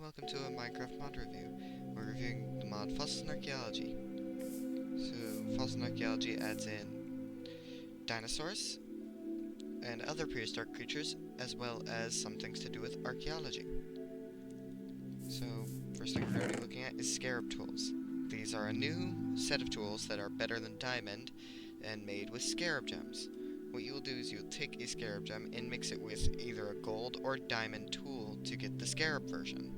welcome to a Minecraft mod review. We're reviewing the mod Fossils and Archaeology. So, Fossils and Archaeology adds in dinosaurs and other prehistoric creatures, as well as some things to do with archaeology. So, first thing we're going to be looking at is scarab tools. These are a new set of tools that are better than diamond and made with scarab gems. What you'll do is you'll take a scarab gem and mix it with either a gold or diamond tool to get the scarab version.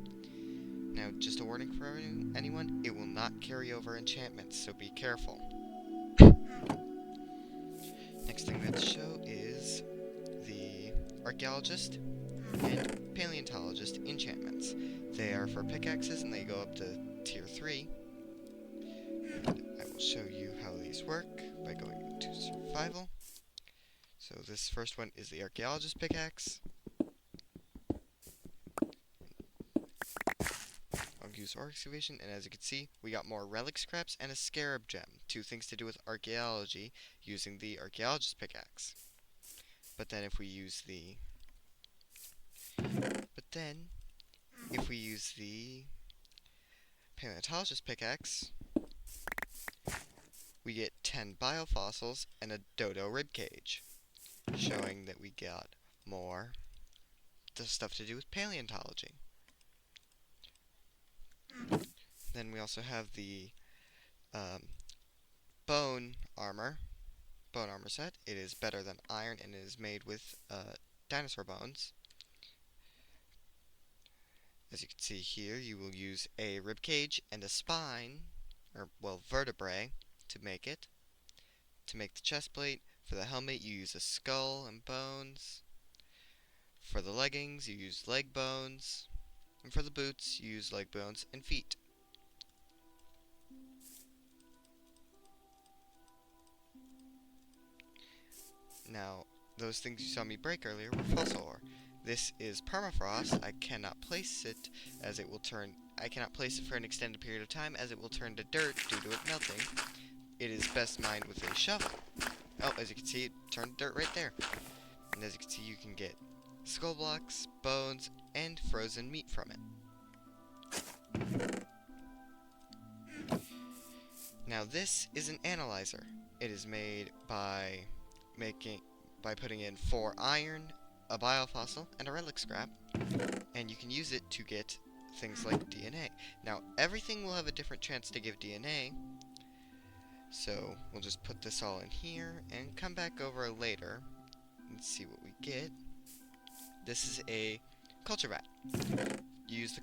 Now, just a warning for anyone, it will not carry over enchantments, so be careful. Next thing we have to show is the archaeologist and paleontologist enchantments. They are for pickaxes and they go up to tier 3. I will show you how these work by going to survival. So this first one is the archaeologist pickaxe. I'll use ore excavation, and as you can see, we got more relic scraps and a scarab gem. Two things to do with archaeology using the archaeologist pickaxe. But then if we use the paleontologist pickaxe, we get 10 biofossils and a dodo ribcage, showing that we got more stuff to do with paleontology. Then we also have the bone armor set. It is better than iron and it is made with dinosaur bones. As you can see here, you will use a ribcage and a spine, or well, vertebrae, to make it. To make the chest plate, for the helmet you use a skull and bones. For the leggings you use leg bones. And for the boots you use leg bones and feet. Now, those things you saw me break earlier were fossil ore. This is permafrost. I cannot place it as it will turn. I cannot place it for an extended period of time as it will turn to dirt due to it melting. It is best mined with a shovel. Oh, as you can see, it turned to dirt right there. And as you can see, you can get skull blocks, bones, and frozen meat from it. Now this is an analyzer. It is made by putting in 4 iron, a biofossil, and a relic scrap, and you can use it to get things like DNA. Now, everything will have a different chance to give DNA, so we'll just put this all in here and come back over later and see what we get. This is a culture vat. You use the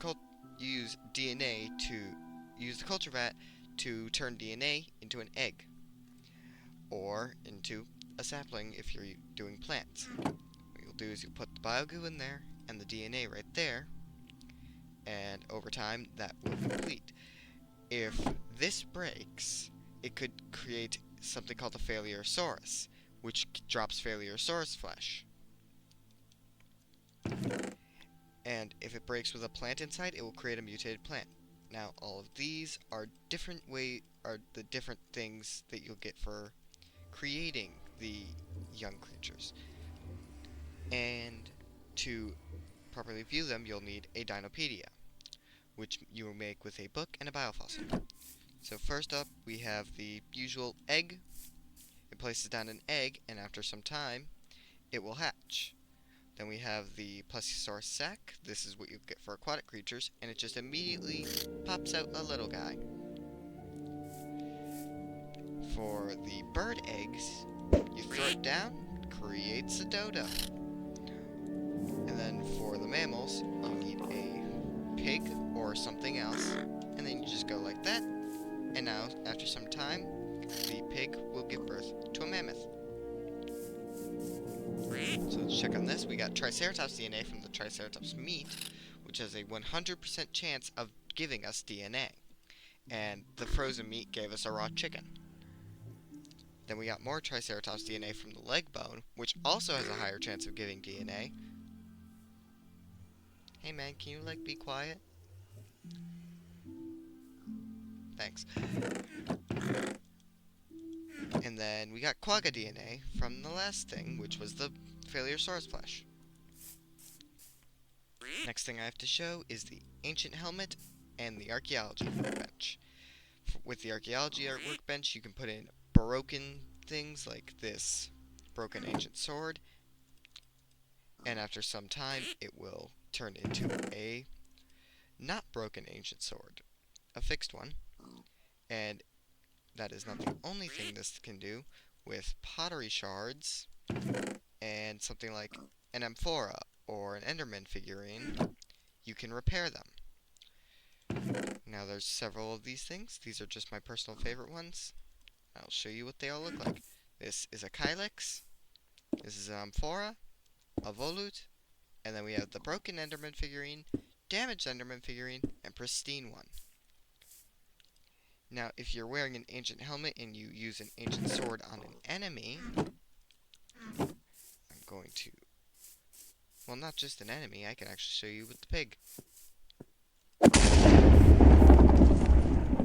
culture vat to turn DNA into an egg, or into a sapling if you're doing plants. What you'll do is you'll put the biogoo in there and the DNA right there, and over time that will complete. If this breaks, it could create something called a Failure-saurus, which drops Failure-saurus flesh. And if it breaks with a plant inside, it will create a mutated plant. Now, all of these are the different things that you'll get for creating the young creatures. And to properly view them, you'll need a Dinopedia, which you will make with a book and a biofossil. So first up, we have the usual egg. It places down an egg, and after some time, it will hatch. Then we have the plesiosaur sac. This is what you get for aquatic creatures, and it just immediately pops out a little guy. For the bird eggs, you throw it down, creates a dodo. And then for the mammals, you need a pig or something else, and then you just go like that. And now, after some time, the pig will give birth to a mammoth. So let's check on this. We got Triceratops DNA from the Triceratops meat, which has a 100% chance of giving us DNA. And the frozen meat gave us a raw chicken. Then we got more Triceratops DNA from the leg bone, which also has a higher chance of giving DNA. Hey man, can you be quiet? Thanks. And then we got quagga DNA from the last thing, which was the Failure-saurus flesh. Next thing I have to show is the ancient helmet and the archaeology workbench. With the archaeology workbench, you can put in broken things like this broken ancient sword, and after some time it will turn into a not broken ancient sword, a fixed one. And that is not the only thing this can do. With pottery shards and something like an amphora or an Enderman figurine, you can repair them. Now there's several of these things. These are just my personal favorite ones. I'll show you what they all look like. This is a Kylix, this is an amphora, a volute, and then we have the broken Enderman figurine, damaged Enderman figurine, and pristine one. Now, if you're wearing an ancient helmet and you use an ancient sword on an enemy, I'm going to... Well, not just an enemy, I can actually show you with the pig.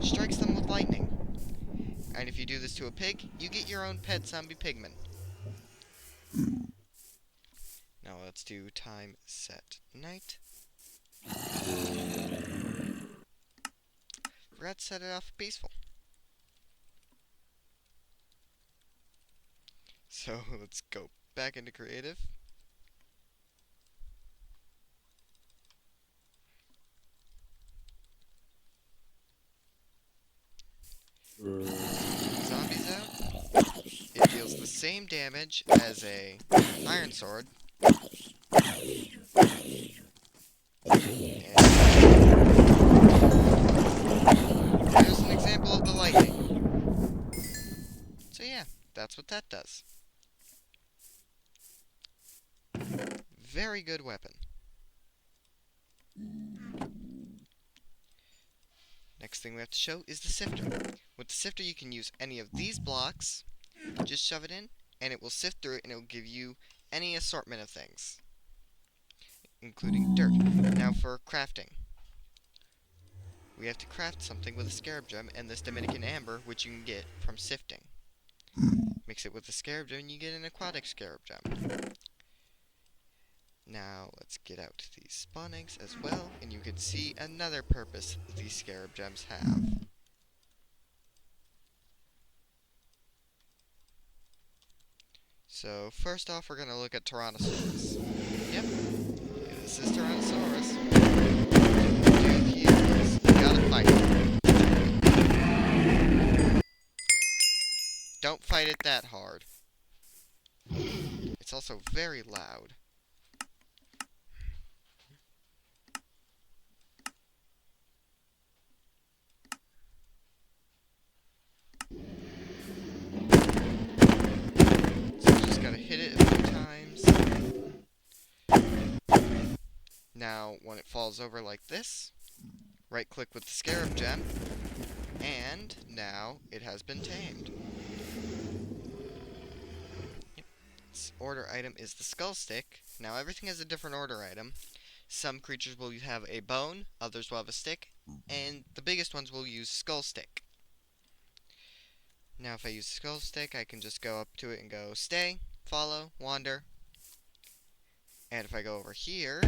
Strikes them with lightning. And if you do this to a pig, you get your own pet zombie pigman. Now let's do time, set, night. Forgot to set it off peaceful. So let's go back into creative. Zombies out. It deals the same damage as a iron sword. And there's an example of the lightning. So yeah, that's what that does. Very good weapon. Next thing we have to show is the sifter. With the sifter you can use any of these blocks, just shove it in, and it will sift through it and it will give you any assortment of things, including dirt. Now for crafting. We have to craft something with a scarab gem and this Dominican amber, which you can get from sifting. Mix it with the scarab gem and you get an aquatic scarab gem. Now let's get out these spawn eggs as well, and you can see another purpose these scarab gems have. So first off, we're going to look at Tyrannosaurus. Yep, this is Tyrannosaurus. Dude, he is, you gotta fight him. Don't fight it that hard. It's also very loud. Hit it a few times. Now, when it falls over like this, right click with the scarab gem, and now it has been tamed. Yep. Its order item is the skull stick. Now, everything has a different order item. Some creatures will have a bone, others will have a stick, and the biggest ones will use skull stick. Now, if I use skull stick, I can just go up to it and go stay, follow, wander, and if I go over here,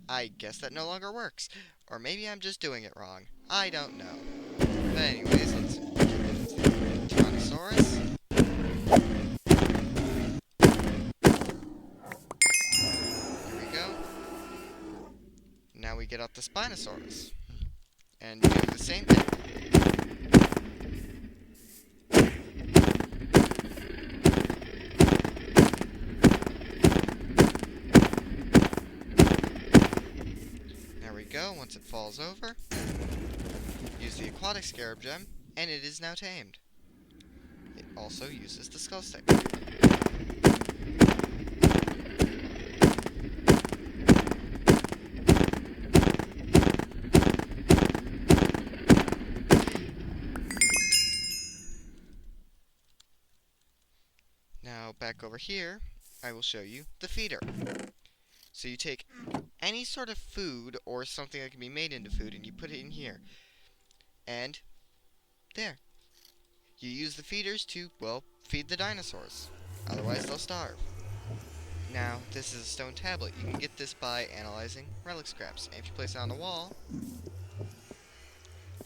I guess that no longer works, or maybe I'm just doing it wrong. I don't know. But anyways, let's get into the Tyrannosaurus. There we go. Now we get out the Spinosaurus and do the same thing. Go once it falls over. Use the aquatic scarab gem, and it is now tamed. It also uses the skull stick. Now back over here, I will show you the feeder. So you take any sort of food or something that can be made into food and you put it in here. And there. You use the feeders to, well, feed the dinosaurs. Otherwise they'll starve. Now, this is a stone tablet. You can get this by analyzing relic scraps. And if you place it on the wall,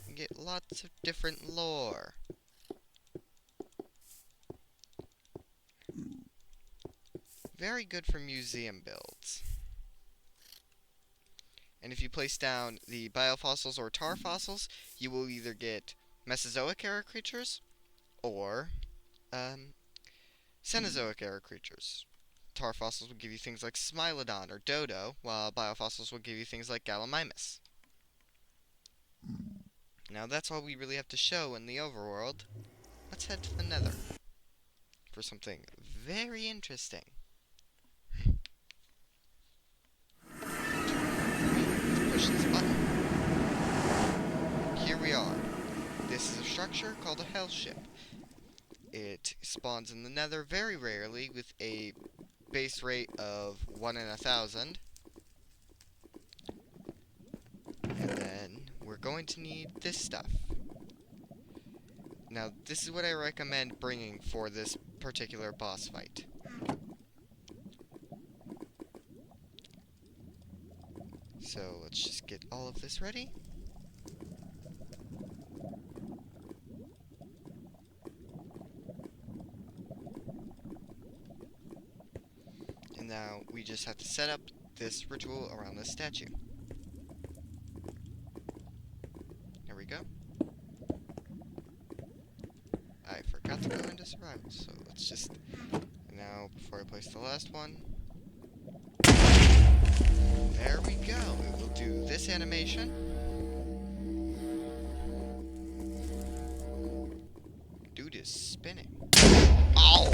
you get lots of different lore. Very good for museum builds. And if you place down the biofossils or tar fossils, you will either get Mesozoic era creatures or Cenozoic era creatures. Tar fossils will give you things like Smilodon or Dodo, while biofossils will give you things like Gallimimus. Now that's all we really have to show in the overworld. Let's head to the Nether for something very interesting. Push this button. Here we are. This is a structure called a hell ship. It spawns in the Nether very rarely with a base rate of 1 in 1,000. And then we're going to need this stuff. Now, this is what I recommend bringing for this particular boss fight. So let's just get all of this ready. And now we just have to set up this ritual around this statue. There we go. I forgot to go into survival, so let's just... Now, before I place the last one... There we go. We will do this animation. Dude is spinning. Ow!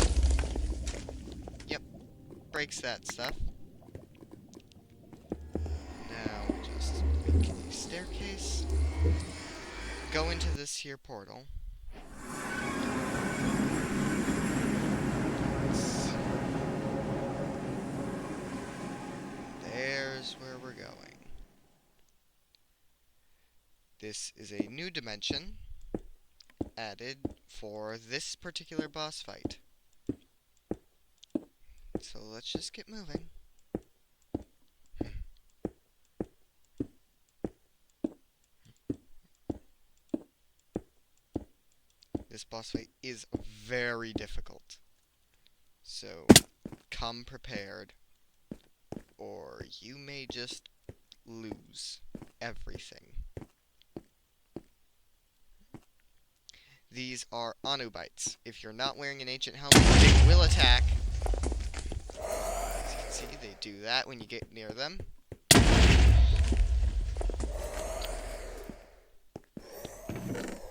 Yep. Breaks that stuff. Now, just make a staircase. Go into this here portal. There's where we're going. This is a new dimension added for this particular boss fight. So let's just get moving. This boss fight is very difficult. So come prepared, or you may just lose everything. These are Anubites. If you're not wearing an ancient helmet, they will attack. As you can see, they do that when you get near them.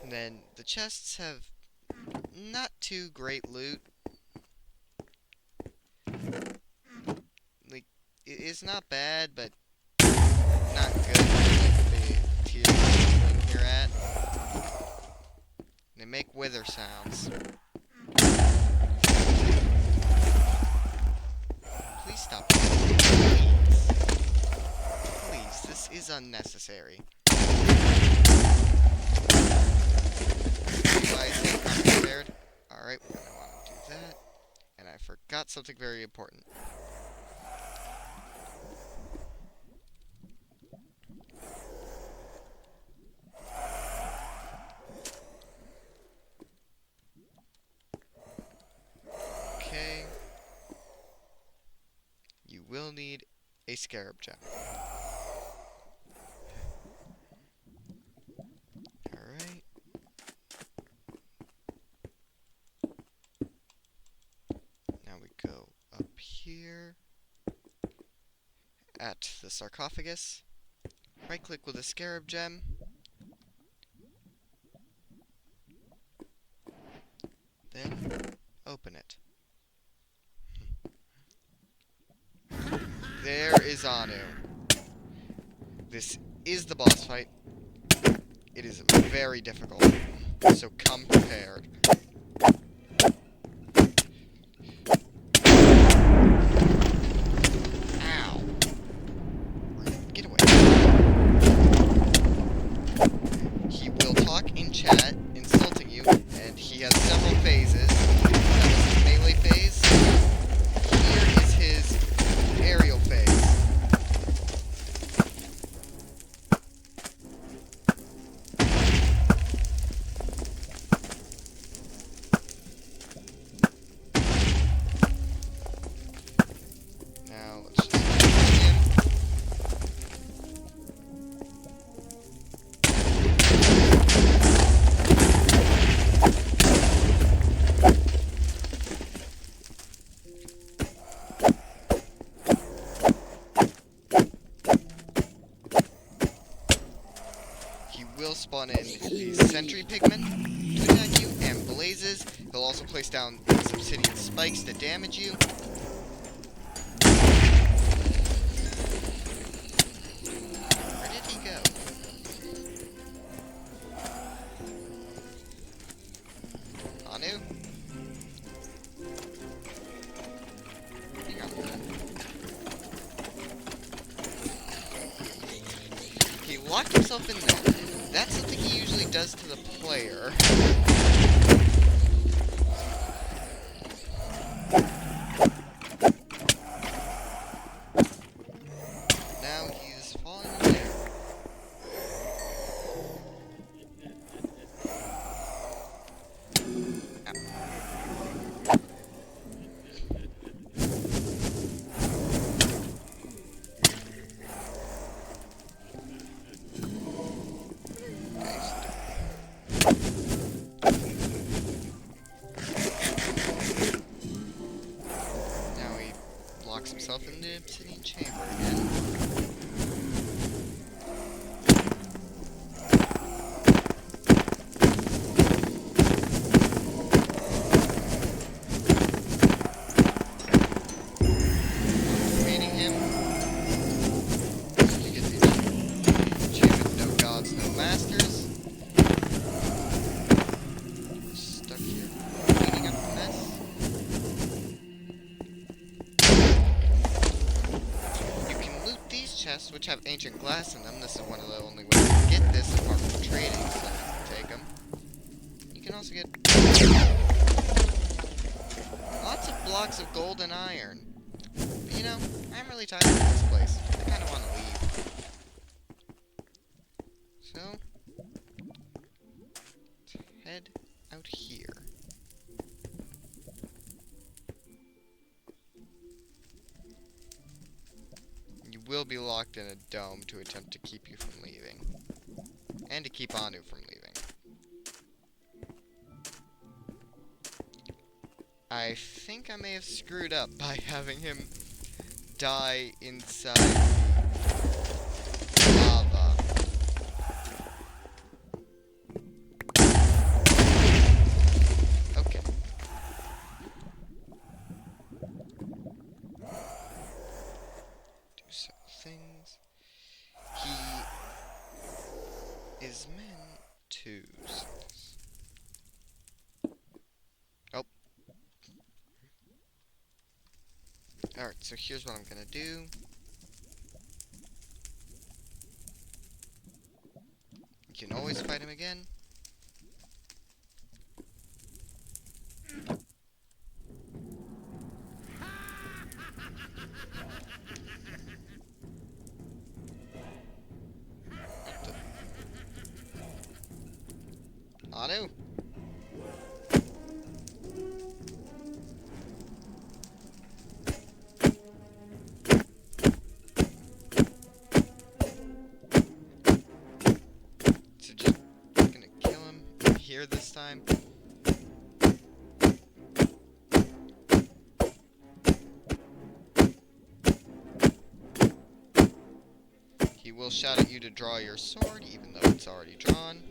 And then the chests have not too great loot. Like, it is not bad, but not good. Like the tier you're at. They make wither sounds. Please stop. Please. Please, this is unnecessary. Why is it unprepared? Alright, we're gonna want to do that. And I forgot something very important. Okay. You will need a scarab gem. Alright. Now we go up here at the sarcophagus. Right click with a scarab gem. Then open it. There is Anu. This is the boss fight. It is very difficult, so come prepared. Ow. Get away. He will talk in chat, insulting you, and he has several phases. That was his melee phase. Here is his spawn in these sentry pigmen to attack you, and blazes. He'll also place down these obsidian spikes to damage you. Where did he go? Anu? Hang on a minute. He locked himself in there. That's something he usually does to the player. Now he's falling in there. Now he locks himself in the obsidian chamber again. Defeating him. You get the achievement, no gods, no masters. Stuck here, cleaning up the mess. You can loot these chests, which have ancient glass in them. This is one of the only ways to get this, apart from trading, so you can take them. You can also get lots of blocks of gold and iron. But you know, I'm really tired of this place. I kind of want to leave. So, let's head out here. You will be locked in a dome to attempt to keep you from leaving. And to keep Anu from leaving. I think I may have screwed up by having him die inside lava. Okay. Do some things. He is meant to. Oh. Alright, so here's what I'm gonna do. You can always fight him again. Anu? So just gonna kill him here this time. He will shout at you to draw your sword, even though it's already drawn.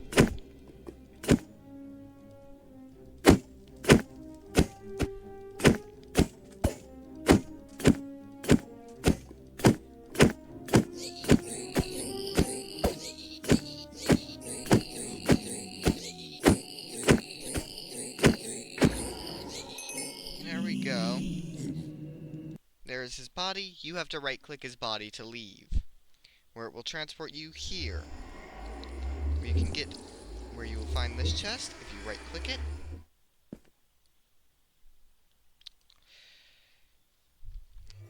There we go. There's his body. You have to right-click his body to leave, where it will transport you here. Where you will find this chest if you right-click it.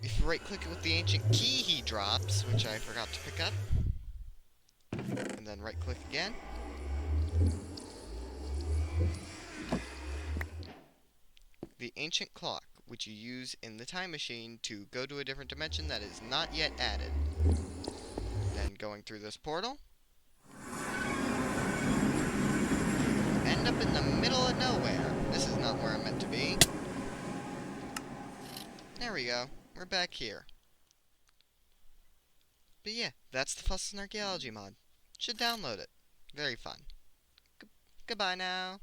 If you right-click it with the ancient key he drops, which I forgot to pick up, and then right-click again. The ancient clock, which you use in the time machine to go to a different dimension that is not yet added. Then going through this portal, end up in the middle of nowhere. This is not where I'm meant to be. There we go. We're back here. But yeah, that's the Fossil Archaeology mod. Should download it. Very fun. Goodbye now.